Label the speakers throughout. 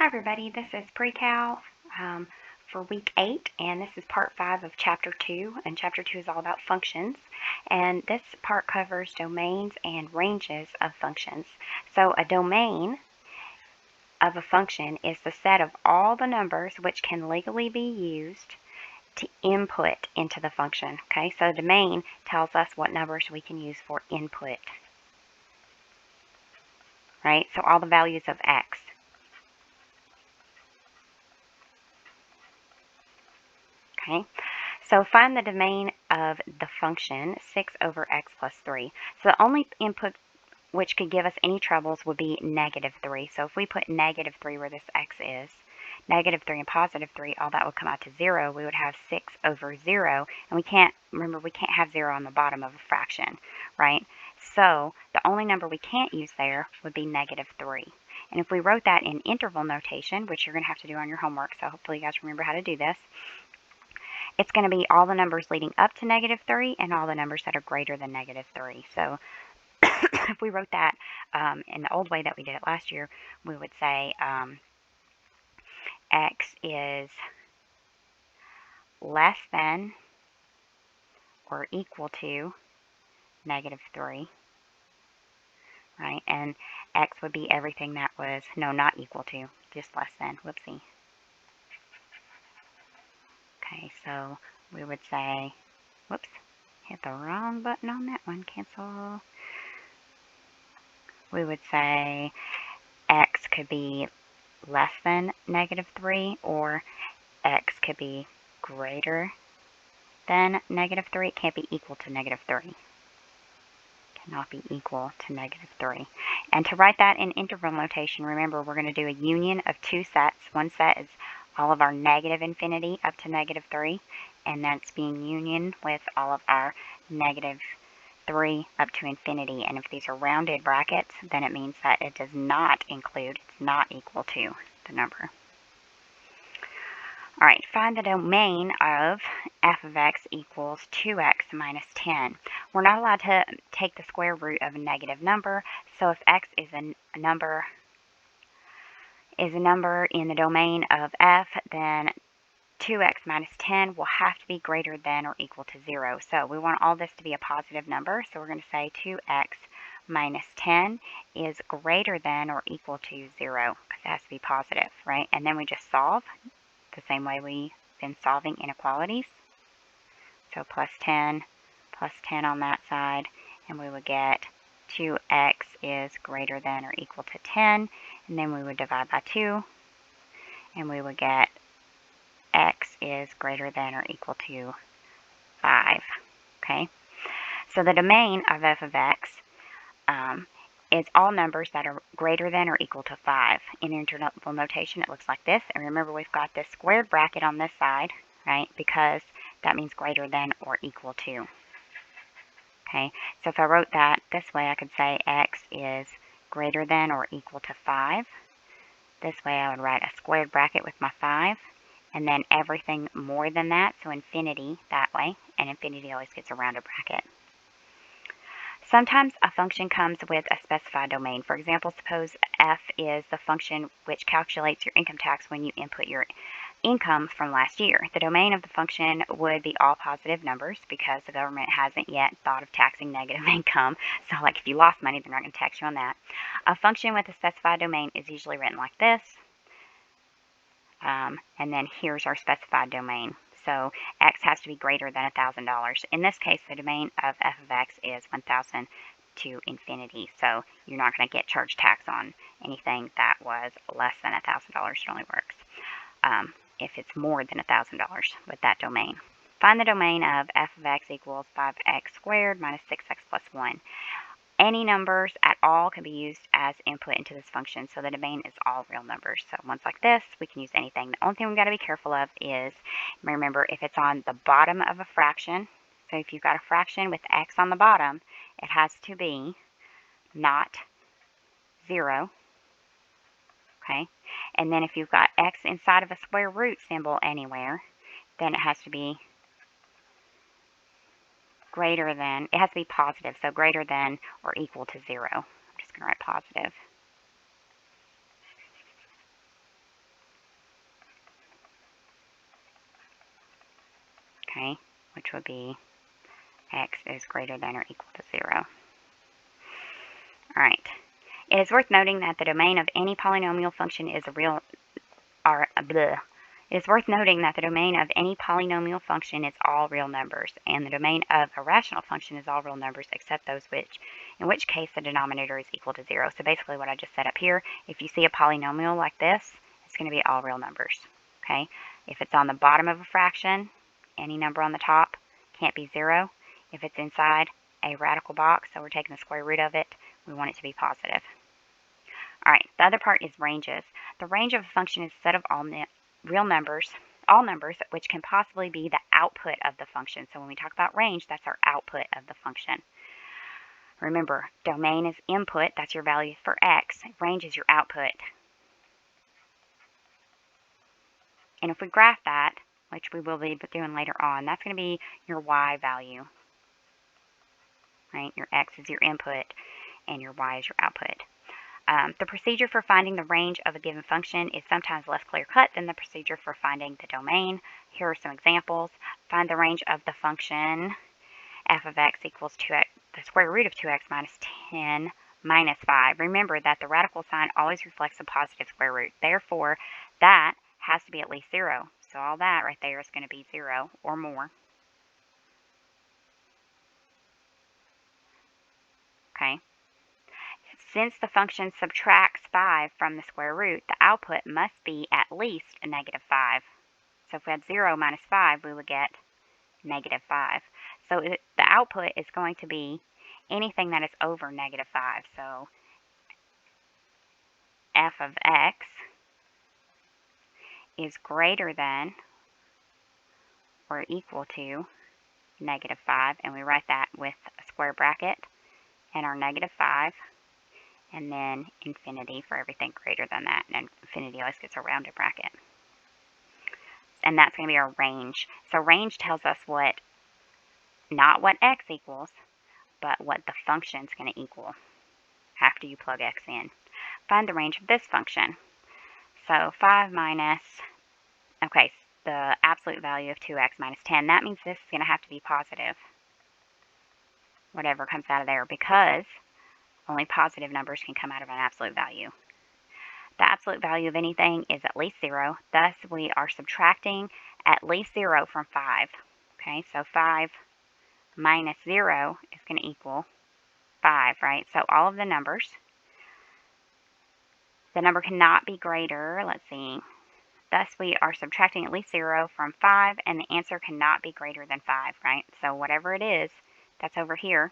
Speaker 1: Hi everybody, this is Pre-Cal for week 8, and this is part 5 of chapter 2, and chapter 2 is all about functions, and this part covers domains and ranges of functions. So a domain of a function is the set of all the numbers which can legally be used to input into the function. Okay, so the domain tells us what numbers we can use for input, right? So all the values of x. Okay, so find the domain of the function 6 over x plus 3. So the only input which could give us any troubles would be negative 3. So if we put negative 3 where this x is, negative 3 and positive 3, all that would come out to 0. We would have 6 over 0, and we can't have 0 on the bottom of a fraction, right? So the only number we can't use there would be negative 3. And if we wrote that in interval notation, which you're going to have to do on your homework, so hopefully you guys remember how to do this, it's going to be all the numbers leading up to negative 3 and all the numbers that are greater than negative 3. So if we wrote that in the old way that we did it last year, we would say x is less than or equal to negative 3, right? And x would be everything that was, no, not equal to, just less than. Whoopsie. Okay, so we would say, whoops, hit the wrong button on that one, cancel. We would say x could be less than negative 3, or x could be greater than negative 3. It can't be equal to negative 3. Cannot be equal to negative 3. And to write that in interval notation, remember we're going to do a union of two sets. One set is all of our negative infinity up to negative 3, and that's being union with all of our negative 3 up to infinity. And if these are rounded brackets, then it means that it does not include, it's not equal to the number. All right, find the domain of f of x equals 2x minus 10. We're not allowed to take the square root of a negative number, so if x is a number in the domain of f, then 2x minus 10 will have to be greater than or equal to 0. So we want all this to be a positive number, so we're going to say 2x minus 10 is greater than or equal to 0, because it has to be positive, right? And then we just solve the same way we've been solving inequalities. So plus 10 on that side, and we would get 2x is greater than or equal to 10, and then we would divide by 2, and we would get x is greater than or equal to 5. Okay, so the domain of f of x is all numbers that are greater than or equal to 5. In interval notation, it looks like this. And remember, we've got this squared bracket on this side, right? Because that means greater than or equal to. Okay, so if I wrote that this way, I could say x is greater than or equal to 5. This way, I would write a squared bracket with my 5. And then everything more than that, so infinity that way. And infinity always gets a rounded bracket. Sometimes a function comes with a specified domain. For example, suppose f is the function which calculates your income tax when you input your income from last year. The domain of the function would be all positive numbers because the government hasn't yet thought of taxing negative income. So like if you lost money, they're not going to tax you on that. A function with a specified domain is usually written like this. And then here's our specified domain. So x has to be greater than $1,000. In this case, the domain of f of x is 1,000 to infinity. So you're not going to get charged tax on anything that was less than $1,000. It only works if it's more than $1,000 with that domain. Find the domain of f of x equals 5x squared minus 6x plus 1. Any numbers at all can be used as input into this function, so the domain is all real numbers. So ones like this, we can use anything. The only thing we've got to be careful of is, remember, if it's on the bottom of a fraction, so if you've got a fraction with x on the bottom, it has to be not 0, okay? And then if you've got x inside of a square root symbol anywhere, then it has to be greater than, it has to be positive, so greater than or equal to 0. I'm just going to write positive. which would be x is greater than or equal to 0. All right. It is worth noting that the domain of any polynomial function is a real, It is worth noting that the domain of any polynomial function is all real numbers, and the domain of a rational function is all real numbers except those in which case the denominator is equal to 0. So basically what I just said up here, if you see a polynomial like this, it's going to be all real numbers. Okay? If it's on the bottom of a fraction, any number on the top can't be 0. If it's inside a radical box, so we're taking the square root of it, we want it to be positive. All right, the other part is ranges. The range of a function is a set of all numbers, which can possibly be the output of the function. So when we talk about range, that's our output of the function. Remember, domain is input, that's your value for x. Range is your output. And if we graph that, which we will be doing later on, that's going to be your y value. Right? Your x is your input, and your y is your output. The procedure for finding the range of a given function is sometimes less clear-cut than the procedure for finding the domain. Here are some examples. Find the range of the function f of x equals 2x, the square root of 2x minus 10 minus 5. Remember that the radical sign always reflects a positive square root. Therefore, that has to be at least 0. So all that right there is going to be 0 or more. Okay. Since the function subtracts 5 from the square root, the output must be at least a negative 5. So if we had 0 minus 5, we would get negative 5. So the output is going to be anything that is over negative 5. So f of x is greater than or equal to negative 5. And we write that with a square bracket and our negative 5. And then infinity for everything greater than that. And infinity always gets a rounded bracket. And that's going to be our range. So range tells us what, not what x equals, but what the function's going to equal after you plug x in. Find the range of this function. So 5 minus, okay, the absolute value of 2x minus 10. That means this is going to have to be positive, whatever comes out of there, because only positive numbers can come out of an absolute value. The absolute value of anything is at least 0. Thus, we are subtracting at least 0 from 5. Okay, so 5 minus 0 is going to equal 5, right? So all of the numbers, the number cannot be greater, let's see. Thus, we are subtracting at least 0 from 5, and the answer cannot be greater than 5, right? So whatever it is that's over here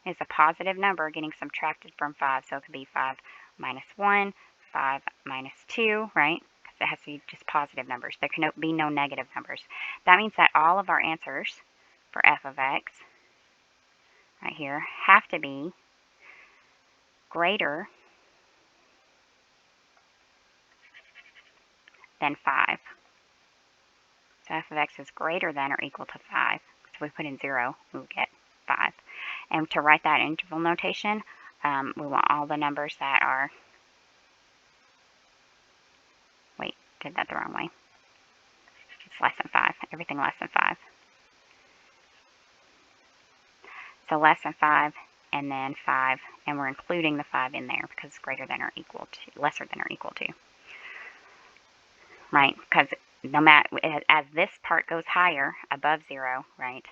Speaker 1: is a positive number getting subtracted from 5. So it could be 5 minus 1, 5 minus 2, right? Because it has to be just positive numbers. There can be no negative numbers. That means that all of our answers for f of x right here have to be greater than 5. So f of x is greater than or equal to 5. So we put in 0, we will get 5. And to write that interval notation, we want all the numbers that are, wait, did that the wrong way. It's less than 5, everything less than 5. So less than 5, and then 5, and we're including the 5 in there because it's greater than or equal to, lesser than or equal to. Right, because no matter, as this part goes higher, above 0, right,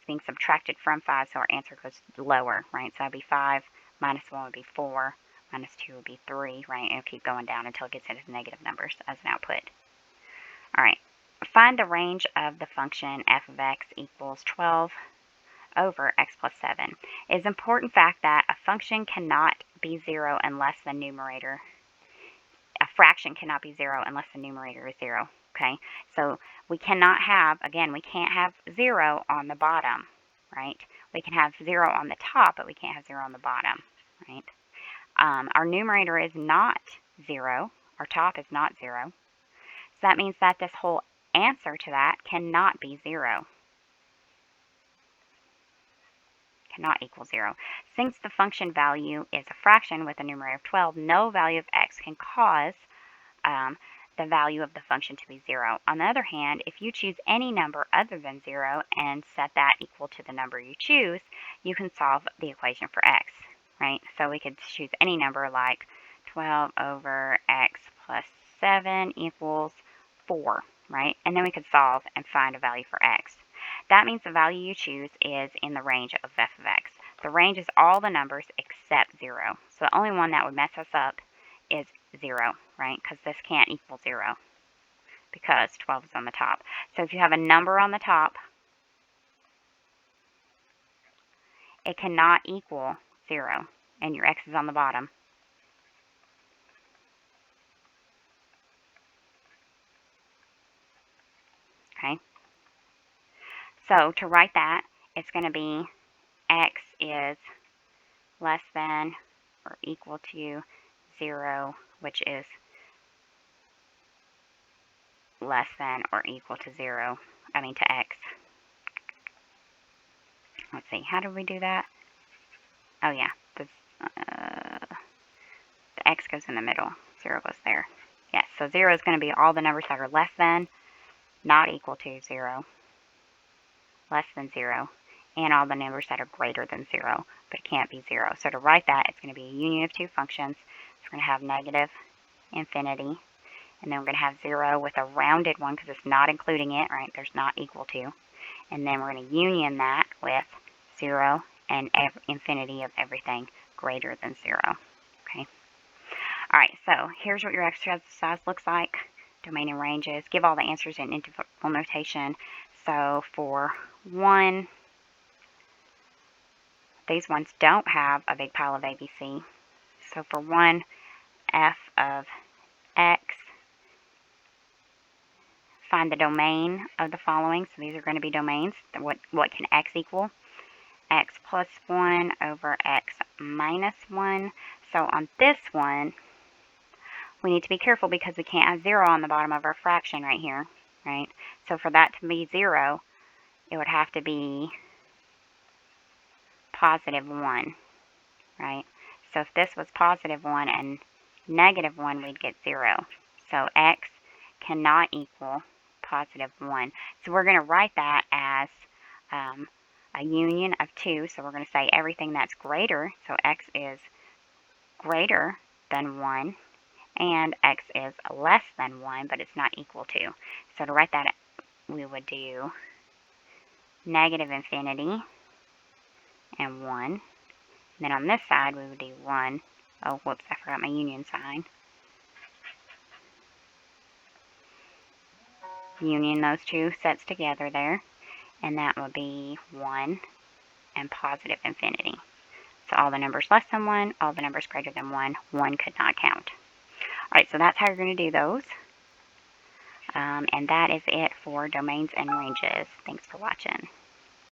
Speaker 1: being subtracted from 5, so our answer goes lower, right? So that would be 5, minus 1 would be 4, minus 2 would be 3, right? And it'll keep going down until it gets into negative numbers as an output. All right, find the range of the function f of x equals 12 over x plus 7. It is an important fact that a function cannot be 0 unless the numerator, a fraction cannot be 0 unless the numerator is 0. Okay, so we cannot have, again, we can't have 0 on the bottom, right? We can have 0 on the top, but we can't have 0 on the bottom, right? Our numerator is not 0. Our top is not 0. So that means that this whole answer to that cannot be 0. Cannot equal 0. Since the function value is a fraction with a numerator of 12, no value of x can cause the value of the function to be 0. On the other hand, if you choose any number other than 0 and set that equal to the number you choose, you can solve the equation for x, right? So we could choose any number like 12 over x plus 7 equals 4, right? And then we could solve and find a value for x. That means the value you choose is in the range of f of x. The range is all the numbers except 0. So the only one that would mess us up is 0, right? Because this can't equal 0 because 12 is on the top. So if you have a number on the top, it cannot equal 0, and your x is on the bottom. Okay? So to write that, it's going to be x is less than or equal to 0, which is less than or equal to 0, to x. Let's see, how did we do that? Oh yeah, the x goes in the middle, 0 goes there. Yes, so 0 is going to be all the numbers that are less than, not equal to 0, less than 0, and all the numbers that are greater than 0, but it can't be 0. So to write that, it's going to be a union of two functions. It's going to have negative infinity, and then we're going to have 0 with a rounded one because it's not including it, right? There's not equal to. And then we're going to union that with 0 and infinity of everything greater than 0. Okay. All right, so here's what your exercise looks like. Domain and ranges. Give all the answers in interval notation. So for 1, these ones don't have a big pile of ABC. So for 1, f of x, find the domain of the following. So these are going to be domains. What can x equal? X plus 1 over x minus 1. So on this one, we need to be careful because we can't have 0 on the bottom of our fraction right here, right? So for that to be 0, it would have to be positive 1, right? So if this was positive 1 and negative 1, we'd get 0. So x cannot equal positive 1. So we're going to write that as a union of 2. So we're going to say everything that's greater. So x is greater than 1, and x is less than 1, but it's not equal to. So to write that, we would do negative infinity and 1. And then on this side, we would do 1. Oh, whoops, I forgot my union sign. Union those two sets together there, and that would be 1 and positive infinity. So all the numbers less than 1, all the numbers greater than 1, 1 could not count. All right, so that's how you're going to do those. And that is it for domains and ranges. Thanks for watching.